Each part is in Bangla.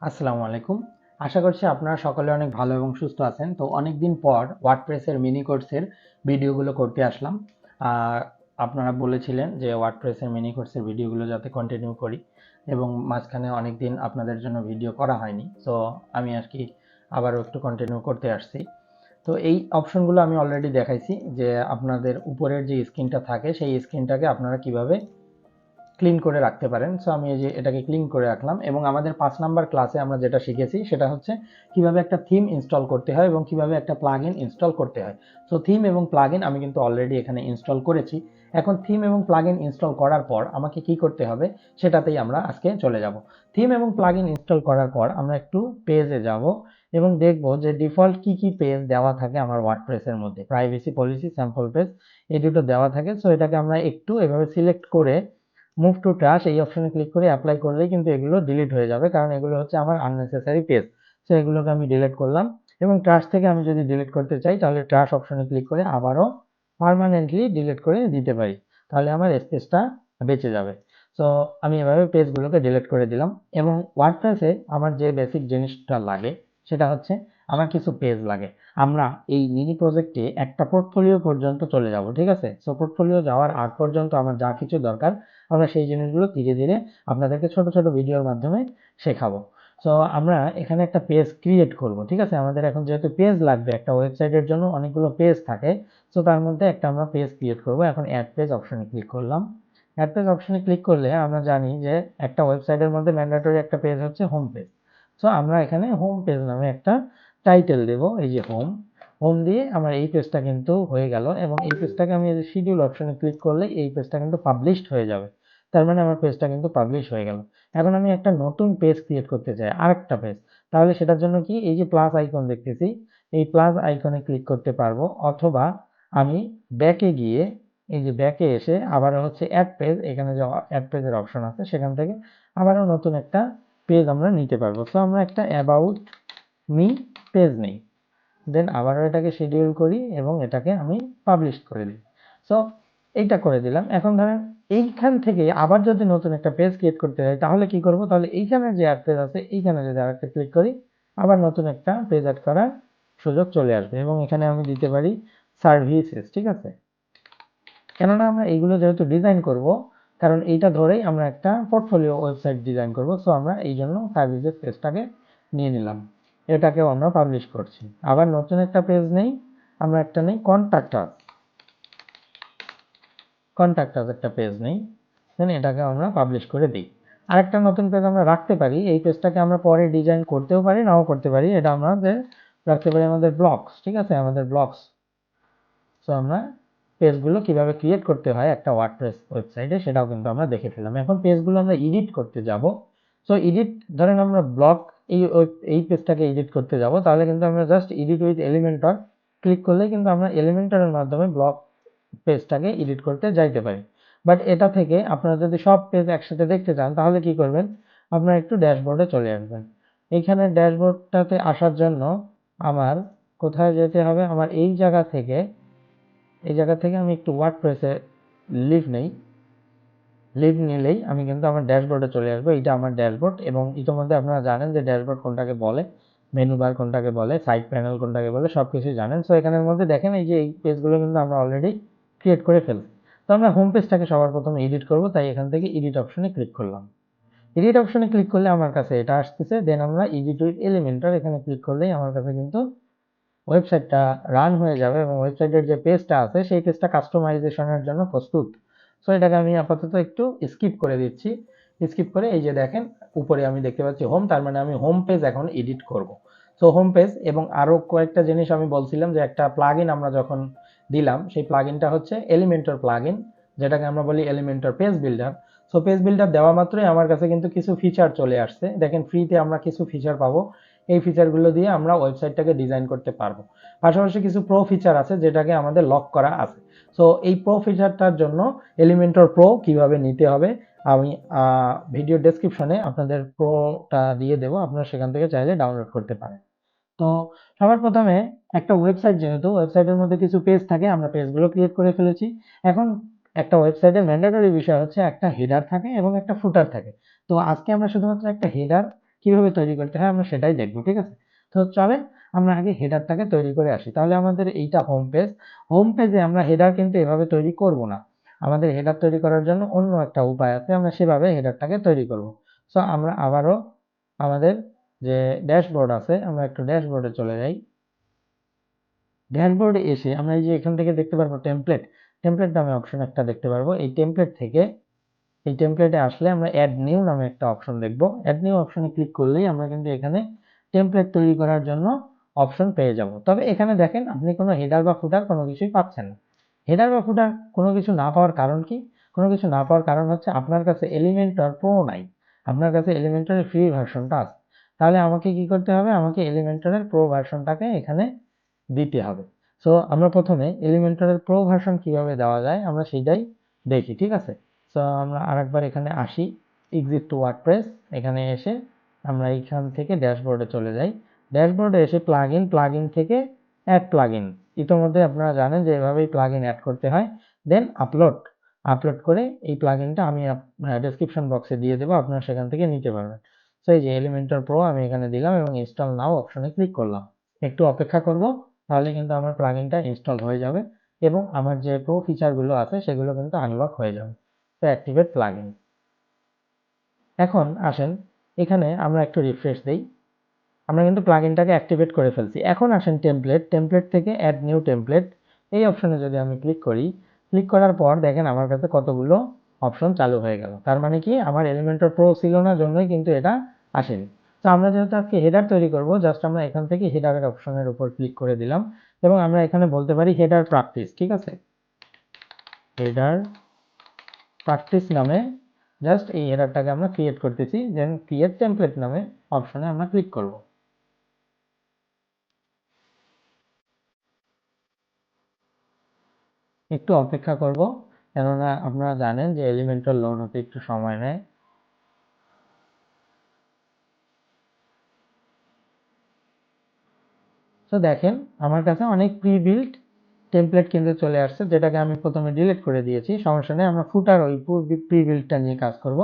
আসসালামু আলাইকুম। আশা করছি আপনারা সকলে অনেক ভালো এবং সুস্থ আছেন। তো অনেকদিন পর ওয়ার্ডপ্রেসের মিনি কোর্সের ভিডিওগুলো করতে আসলাম। আর আপনারা বলেছিলেন যে ওয়ার্ডপ্রেসের মিনি কোর্সের ভিডিওগুলো যাতে কন্টিনিউ করি, এবং মাঝখানে অনেকদিন আপনাদের জন্য ভিডিও করা হয়নি। তো আমি আর কি আবারও একটু কন্টিনিউ করতে আসছি। তো এই অপশনগুলো আমি অলরেডি দেখাইছি যে আপনাদের উপরের যে স্ক্রিনটা থাকে সেই স্ক্রিনটাকে আপনারা কিভাবে ক্লিন করে রাখতে পারেন। সো আমি এই যে এটাকে ক্লিন করে রাখলাম, এবং আমাদের 5 নাম্বার ক্লাসে আমরা যেটা শিখেছি সেটা হচ্ছে কিভাবে একটা থিম ইনস্টল করতে হয় এবং কিভাবে একটা প্লাগইন ইনস্টল করতে হয়। সো থিম এবং প্লাগইন আমি কিন্তু অলরেডি এখানে ইনস্টল করেছি। এখন থিম এবং প্লাগইন ইনস্টল করার পর আমাকে কি করতে হবে সেটাতেই আমরা আজকে চলে যাব। থিম এবং প্লাগইন ইনস্টল করার পর আমরা একটু পেজে যাব এবং দেখব যে ডিফল্ট কি কি পেজ দেওয়া থাকে আমার ওয়ার্ডপ্রেসের মধ্যে। প্রাইভেসি পলিসি, স্যাম্পল পেজ, এই দুটো দেওয়া থাকে। সো এটাকে আমরা একটু এভাবে সিলেক্ট করে মুভ টু ট্রাশ এই অপশনে ক্লিক করে অ্যাপ্লাই করলেই কিন্তু এগুলো ডিলিট হয়ে যাবে, কারণ এগুলো হচ্ছে আমার আননেসেসারি পেজ। সো এগুলোকে আমি ডিলিট করলাম, এবং ট্রাশ থেকে আমি যদি ডিলিট করতে চাই তাহলে ট্রাশ অপশনে ক্লিক করে আবারও পার্মানেন্টলি ডিলিট করে দিতে পারি, তাহলে আমার স্পেসটা বেঁচে যাবে। সো আমি এভাবে পেজগুলোকে ডিলিট করে দিলাম। এবং ওয়ার্ডপ্রেসে আমার যে বেসিক জিনিসটা লাগে সেটা হচ্ছে আমার কিছু পেজ লাগে। আমরা এই মিনি প্রজেক্টে একটা পোর্টফোলিও পর্যন্ত চলে যাব, ঠিক আছে? সো পোর্টফোলিও যাওয়ার আগ পর্যন্ত আমার যা কিছু দরকার আমরা সেই জিনিসগুলো ধীরে ধীরে আপনাদেরকে ছোট ছোট ভিডিওর মাধ্যমে শেখাবো। সো আমরা এখানে একটা পেজ ক্রিয়েট করব, ঠিক আছে? আমাদের এখন যেহেতু পেজ লাগবে, একটা ওয়েবসাইটের জন্য অনেকগুলো পেজ থাকে। সো তার মধ্যে একটা আমরা পেজ ক্রিয়েট করব। এখন অ্যাড পেজ অপশনে ক্লিক করলাম। অ্যাড পেজ অপশনে ক্লিক করলে আমরা জানি যে একটা ওয়েবসাইটের মধ্যে ম্যান্ডেটরি একটা পেজ হচ্ছে হোম পেজ। সো আমরা এখানে হোম পেজ নামে একটা টাইটেল দেব, এই যে হোম। হোম দিয়ে আমার এই পেজটা কিন্তু হয়ে গেল, এবং এই পেজটাকে আমি এই যে শিডিউল অপশনে ক্লিক করলে এই পেজটা কিন্তু পাবলিশড হয়ে যাবে। তার মানে আমার পেজটা কিন্তু পাবলিশ হয়ে গেল। এখন আমি একটা নতুন পেজ ক্রিয়েট করতে চাই, আরেকটা পেজ। তাহলে সেটার জন্য কি, এই যে প্লাস আইকন দেখতেছি, এই প্লাস আইকনে ক্লিক করতে পারবো, অথবা আমি ব্যাকে গিয়ে এই যে ব্যাকে এসে আবারও হচ্ছে অ্যাড পেজ, এখানে যে অ্যাড পেজের অপশন আছে সেখান থেকে আবারও নতুন একটা পেজ আমরা নিতে পারবো। তো আমরা একটা অ্যাবাউট মি পেজ নেই, দেন আবারও এটাকে শিডিউল করি এবং এটাকে আমি পাবলিশ করে দিই। সো এইটা করে দিলাম। এখন ধরেন এইখান থেকে আবার যদি নতুন একটা পেজ ক্রিয়েট করতে হয় তাহলে কি করব, তাহলে এইখানে যে অ্যাড পেজ আছে এইখানে যদি আরেকটা ক্লিক করি আবার নতুন একটা পেজ অ্যাড করার সুযোগ চলে আসবে, এবং এখানে আমি দিতে পারি সার্ভিসেস, ঠিক আছে? কেননা আমরা এইগুলো যেহেতু ডিজাইন করব, কারণ এইটা ধরেই আমরা একটা পোর্টফোলিও ওয়েবসাইট ডিজাইন করব। সো আমরা এই জন্য সার্ভিসেস পেজটাকে নিয়ে নিলাম, এটাকেও আমরা পাবলিশ করছি। আবার নতুন একটা পেজ নেই, আমরা একটা নেই কন্ট্যাক্টাস, কন্ট্যাক্টাস একটা পেজ নেই, দেন এটাকে আমরা পাবলিশ করে দিই। আরেকটা নতুন পেজ আমরা রাখতে পারি, এই পেজটাকে আমরা পরে ডিজাইন করতেও পারি নাও করতে পারি, এটা আমাদের রাখতে পারি আমাদের ব্লগস, ঠিক আছে? আমাদের ব্লগস। সো আমরা পেজগুলো কিভাবে ক্রিয়েট করতে হয় একটা ওয়ার্ডপ্রেস ওয়েবসাইটে সেটাও কিন্তু আমরা দেখে ফেললাম। এখন পেজগুলো আমরা এডিট করতে যাব। সো এডিট, ধরেন আমরা ব্লগ এই পেজটাকে এডিট করতে যাব, তাহলে কিন্তু আমরা just edit with Elementor click করলে কিন্তু আমরা এলিমেন্টরের মাধ্যমে ব্লগ পেজটাকে এডিট করতে যাইতে পারি। বাট এটা থেকে আপনারা যদি সব পেজ একসাথে দেখতে চান তাহলে কি করবেন, আপনারা একটু ড্যাশবোর্ডে চলে আসবেন। এইখানে ড্যাশবোর্ডটাতে আসার জন্য আমার কোথায় যেতে হবে, আমার এই জায়গা থেকে আমি একটু ওয়ার্ডপ্রেসে লিভ নেই। লিভ নিলেই আমি কিন্তু আমার ড্যাশবোর্ডে চলে আসবো। এইটা আমার ড্যাশবোর্ড, এবং ইতিমধ্যে আপনারা জানেন যে ড্যাশবোর্ড কোনটাকে বলে, মেনু বার কোনটাকে বলে, সাইড প্যানেল কোনটাকে বলে, সব কিছুই জানেন। সো এখানের মধ্যে দেখেন এই যে এই পেজগুলো কিন্তু আমরা অলরেডি ক্রিয়েট করে ফেলছি। তো আমরা হোম পেজটাকে সবার প্রথমে এডিট করব, তাই এখান থেকে এডিট অপশনে ক্লিক করলাম। এডিট অপশনে ক্লিক করলে আমার কাছে এটা আসতেছে, দেন আমরা এডিট উইথ এলিমেন্টর এখানে ক্লিক করলেই আমার কাছে কিন্তু ওয়েবসাইটটা রান হয়ে যাবে, এবং ওয়েবসাইটের যে পেজটা আছে সেই পেজটা কাস্টমাইজেশনের জন্য প্রস্তুত। সো এটাকে আমি আপাতত একটু স্কিপ করে দিচ্ছি। স্কিপ করে এই যে দেখেন উপরে আমি দেখতে পাচ্ছি হোম, তার মানে আমি হোম পেজ এখন এডিট করব। সো হোম পেজ, এবং আরও কয়েকটা জিনিস আমি বলছিলাম যে একটা প্লাগইন আমরা যখন দিলাম সেই প্লাগইনটা হচ্ছে এলিমেন্টর প্লাগইন, যেটাকে আমরা বলি Elementor page builder. So page builder দেওয়া মাত্রই আমার কাছে কিন্তু কিছু ফিচার চলে আসছে। দেখেন ফ্রিতে আমরা কিছু ফিচার পাবো, এই ফিচারগুলো দিয়ে আমরা ওয়েবসাইটটাকে ডিজাইন করতে পারবো। পাশাপাশি কিছু প্রো ফিচার আছে যেটাকে আমাদের লক করা আছে। সো এই প্রো ফিচারটার জন্য এলিমেন্টর প্রো কিভাবে নিতে হবে আমি ভিডিও ডেসক্রিপশনে আপনাদের প্রোটা দিয়ে দেবো, আপনারা সেখান থেকে চাইলে ডাউনলোড করতে পারেন। তো সবার প্রথমে একটা ওয়েবসাইট, যেহেতু ওয়েবসাইটের মধ্যে কিছু পেজ থাকে, আমরা পেজগুলো ক্রিয়েট করে ফেলেছি। এখন একটা ওয়েবসাইটের ম্যান্ডেটরি বিষয় হচ্ছে একটা হেডার থাকে এবং একটা ফুটার থাকে। তো আজকে আমরা শুধুমাত্র একটা হেডার কিভাবে তৈরি করতে হয় আমরা সেটাই দেখবো, ঠিক আছে। তো চলেন আমরা আগে হেডারটাকে তৈরি করে আসি। তাহলে আমাদের এইটা হোম পেজ, হোম পেজে আমরা হেডার কিন্তু এভাবে তৈরি করব না, আমাদের হেডার তৈরি করার জন্য অন্য একটা উপায় আছে, আমরা সেভাবে হেডারটাকে তৈরি করব। সো আমরা আবারও আমাদের যে ড্যাশবোর্ড আছে আমরা একটু ড্যাশবোর্ডে চলে যাই। ড্যাশবোর্ডে এসে আমরা এই যে এখান থেকে দেখতে পারবো টেমপ্লেট, টেমপ্লেট নামে অপশন একটা দেখতে পারবো। এই টেমপ্লেট থেকে এই টেমপ্লেটে আসলে আমরা অ্যাড নিউ নামে একটা অপশন দেখব। অ্যাড নিউ অপশনে ক্লিক করলেই আমরা কিন্তু এখানে টেমপ্লেট তৈরি করার জন্য অপশন পেয়ে যাব। তবে এখানে দেখেন আপনি কোনো হেডার বা ফুটার কোনো কিছুই পাচ্ছেন না। হেডার বা ফুটার কোনো কিছু না পাওয়ার কারণ কি? কোনো কিছু না পাওয়ার কারণ হচ্ছে আপনার কাছে এলিমেন্টর প্রো নাই, আপনার কাছে এলিমেন্টরের ফ্রি ভার্সনটা আছে। তাহলে আমাকে কি করতে হবে? আমাকে এলিমেন্টরের প্রো ভার্সনটাকে এখানে দিতে হবে। সো আমরা প্রথমে এলিমেন্টরের প্রো ভার্সন কিভাবে দেওয়া যায় আমরা সেটাই দেখি, ঠিক আছে। সো আমরা আরেকবার এখানে আসি, এক্সিট টু ওয়ার্ডপ্রেস, এখানে এসে আমরা এইখান থেকে ড্যাশবোর্ডে চলে যাই। ড্যাশবোর্ডে এসে প্লাগইন থেকে অ্যাড প্লাগইন, ইতোমধ্যে আপনারা জানেন যে এভাবেই প্লাগইন অ্যাড করতে হয়। দেন আপলোড করে এই প্লাগইনটা আমি ডেসক্রিপশন বক্সে দিয়ে দেবো, আপনারা সেখান থেকে নিতে পারবেন। সো এই যে এলিমেন্টর প্রো আমি এখানে দিলাম এবং ইনস্টল নাও অপশনে ক্লিক করলাম। একটু অপেক্ষা করব, তাহলে কিন্তু আমার প্লাগইনটা ইনস্টল হয়ে যাবে এবং আমার যে প্রো ফিচারগুলো আছে সেগুলো কিন্তু আনলক হয়ে যাবে। তো অ্যাক্টিভেট প্লাগইন। এখন আসেন এখানে আমরা একটু রিফ্রেশ দেই, আমরা কিন্তু প্লাগইনটাকে অ্যাক্টিভেট করে ফেলছি। এখন আসেন টেমপ্লেট থেকে অ্যাড নিউ টেমপ্লেট, এই অপশনে যদি আমি ক্লিক করি, ক্লিক করার পর দেখেন আমার কাছে কতগুলো অপশন চালু হয়ে গেল। তার মানে কি আমার এলিমেন্টর প্রো ছিল না জন্যই কিন্তু এটা আসেনি। তো আমরা যেহেতু আজকে হেডার তৈরি করব, জাস্ট আমরা এখান থেকে হেডারের অপশনের উপর ক্লিক করে দিলাম এবং আমরা এখানে বলতে পারি হেডার প্র্যাকটিস, ঠিক আছে। হেডার প্র্যাকটিস নামে জাস্ট এই হেডারটাকে আমরা ক্রিয়েট করতেছি, দেন ক্রিয়েট টেমপ্লেট নামে অপশনে আমরা ক্লিক করব। একটু অপেক্ষা করব, কেননা আপনারা জানেন যে এলিমেন্টর লোড হতে একটু সময় নেয়। তো দেখেন আমার কাছে অনেক প্রি বিল্ট টেমপ্লেট কিন্তু চলে আসছে, যেটাকে আমি প্রথমে ডিলিট করে দিয়েছি। সমস্যা নেই, আমরা ফুটার ওই প্রি বিল্টটা নিয়ে কাজ করব।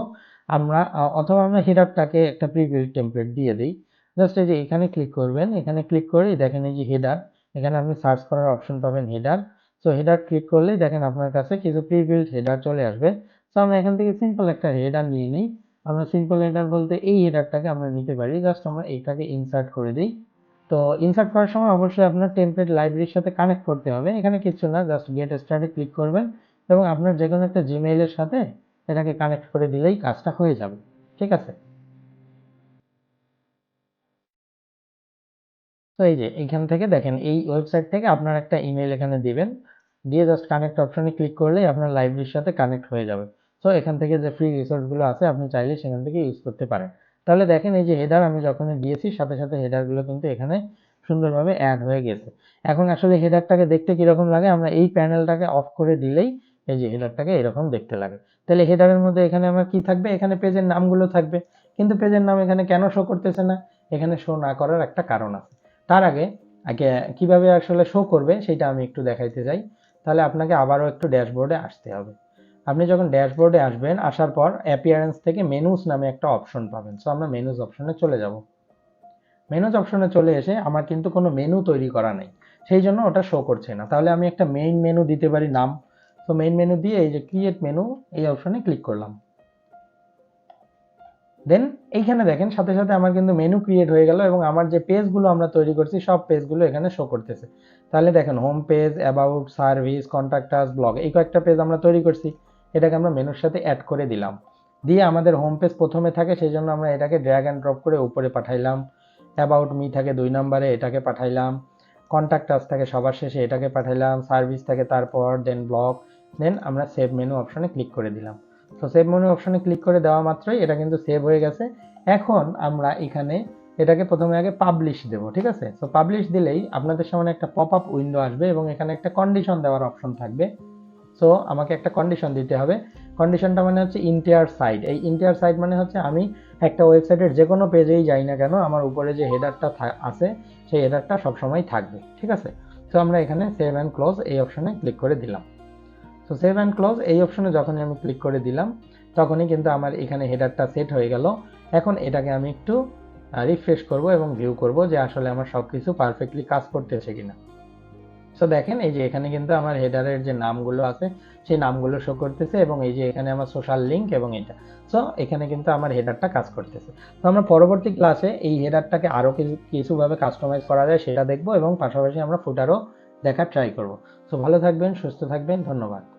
আমরা অথবা আমরা হেডারটাকে একটা প্রি বিল্ট টেমপ্লেট দিয়ে দিই। জাস্ট এই যে এখানে ক্লিক করবেন, এখানে ক্লিক করেই দেখেন এই যে হেডার, এখানে আপনি সার্চ করার অপশন পাবেন হেডার। সো হেডার ক্লিক করলেই দেখেন আপনার কাছে কিছু প্রি বিল্ট হেডার চলে আসবে। সো আমরা এখান থেকে সিম্পল একটা হেডার নিয়ে নিই। আমরা সিম্পল হেডার বলতে এই হেডারটাকে আমরা নিতে পারি, জাস্ট আমরা এইটাকে ইনসার্ট করে দিই। তো ইনসার্ট করার সময় অবশ্যই আপনার টেমপ্লেট লাইব্রেরির সাথে কানেক্ট করতে হবে। এখানে কিছু না, জাস্ট গেট স্টার্টে ক্লিক করবেন এবং আপনার যে কোনো একটা জিমেইলের সাথে এটাকে কানেক্ট করে দিলেই কাজটা হয়ে যাবে, ঠিক আছে। তো এই যে এখান থেকে দেখেন এই ওয়েবসাইট থেকে আপনার একটা ইমেল এখানে দিবেন, দিয়ে জাস্ট কানেক্ট অপশনে ক্লিক করলেই আপনার লাইব্রেরির সাথে কানেক্ট হয়ে যাবে। সো এখান থেকে যে ফ্রি রিসোর্সগুলো আছে আপনি চাইলে সেখান থেকে ইউজ করতে পারেন। তাহলে দেখেন এই যে হেডার আমি যখনই দিয়েছি সাথে সাথে হেডারগুলো কিন্তু এখানে সুন্দরভাবে অ্যাড হয়ে গেছে। এখন আসলে হেডারটাকে দেখতে কিরকম লাগে, আমরা এই প্যানেলটাকে অফ করে দিলেই এই যে হেডারটাকে এরকম দেখতে লাগে। তাহলে হেডারের মধ্যে এখানে আমার কি থাকবে? এখানে পেজের নামগুলো থাকবে, কিন্তু পেজের নাম এখানে কেন শো করতেছে না? এখানে শো না করার একটা কারণ আছে। তার আগে আগে কিভাবে আসলে শো করবে সেটা আমি একটু দেখাইতে চাই। তাহলে আপনাকে আবারও একটু ড্যাশবোর্ডে আসতে হবে। আপনি যখন ড্যাশবোর্ডে আসবেন, আসার পর অ্যাপিয়ারেন্স থেকে মেনুস নামে একটা অপশন পাবেন। সো আমরা মেনুস অপশনে চলে যাব। মেনুস অপশনে চলে এসে আমার কিন্তু কোনো মেনু তৈরি করা নেই, সেই জন্য ওটা শো করছে না। তাহলে আমি একটা মেইন মেনু দিতে পারি নাম। তো মেইন মেনু দিয়ে এই যে ক্রিয়েট মেনু এই অপশনে ক্লিক করলাম। দেন এইখানে দেখেন সাথে সাথে আমার কিন্তু মেনু ক্রিয়েট হয়ে গেল এবং আমার যে পেজগুলো আমরা তৈরি করছি সব পেজগুলো এখানে শো করতেছে। তাহলে দেখেন home page, about, service, contact, blog, এই কয়েকটা পেজ আমরা তৈরি করছি। এটাকে আমরা মেনুর সাথে অ্যাড করে দিলাম, দিয়ে আমাদের হোম পেজ প্রথমে থাকে সেই জন্য আমরা এটাকে ড্র্যাগ অ্যান্ড ড্রপ করে উপরে পাঠাইলাম। অ্যাবাউট মি থাকে 2 নম্বরে, এটাকে পাঠাইলাম। কন্ট্যাক্ট থাকে সবার শেষে, এটাকে পাঠাইলাম। সার্ভিস থাকে তারপর, দেন ব্লগ, দেন আমরা সেভ মেনু অপশনে ক্লিক করে দিলাম। তো সেভ মেনু অপশনে ক্লিক করে দেওয়া মাত্রই এটা কিন্তু সেভ হয়ে গেছে। এখন আমরা এখানে এটাকে প্রথমে আগে পাবলিশ দেব, ঠিক আছে। তো পাবলিশ দিলেই আপনাদের সামনে একটা পপ আপ উইন্ডো আসবে এবং এখানে একটা কন্ডিশন দেওয়ার অপশন থাকবে। সো আমাকে একটা কন্ডিশন দিতে হবে। কন্ডিশনটা মানে হচ্ছে ইন্টায়ার সাইট। এই ইন্টায়ার সাইট মানে হচ্ছে আমি একটা ওয়েবসাইটের যে কোনো পেজেই যাই না কেন আমার উপরে যে হেডারটা আছে সেই হেডারটা সবসময় থাকবে, ঠিক আছে। তো আমরা এখানে সেভ অ্যান্ড ক্লোজ এই অপশনে ক্লিক করে দিলাম। তো সেভ অ্যান্ড ক্লোজ এই অপশনে যখনই আমি ক্লিক করে দিলাম তখনই কিন্তু আমার এখানে হেডারটা সেট হয়ে গেল। এখন এটাকে আমি একটু রিফ্রেশ করব এবং ভিউ করব যে আসলে আমার সব কিছু পারফেক্টলি কাজ করতেছে কিনা। সো দেখেন এই যে এখানে কিন্তু আমার হেডারের যে নামগুলো আছে সেই নামগুলো শো করতেছে, এবং এই যে এখানে আমার সোশ্যাল লিঙ্ক এবং এটা। সো এখানে কিন্তু আমার হেডারটা কাজ করতেছে। তো আমরা পরবর্তী ক্লাসে এই হেডারটাকে আরও কিছুভাবে কাস্টমাইজ করা যায় সেটা দেখব, এবং পাশাপাশি আমরা ফুটারও দেখার ট্রাই করব। সো ভালো থাকবেন, সুস্থ থাকবেন, ধন্যবাদ।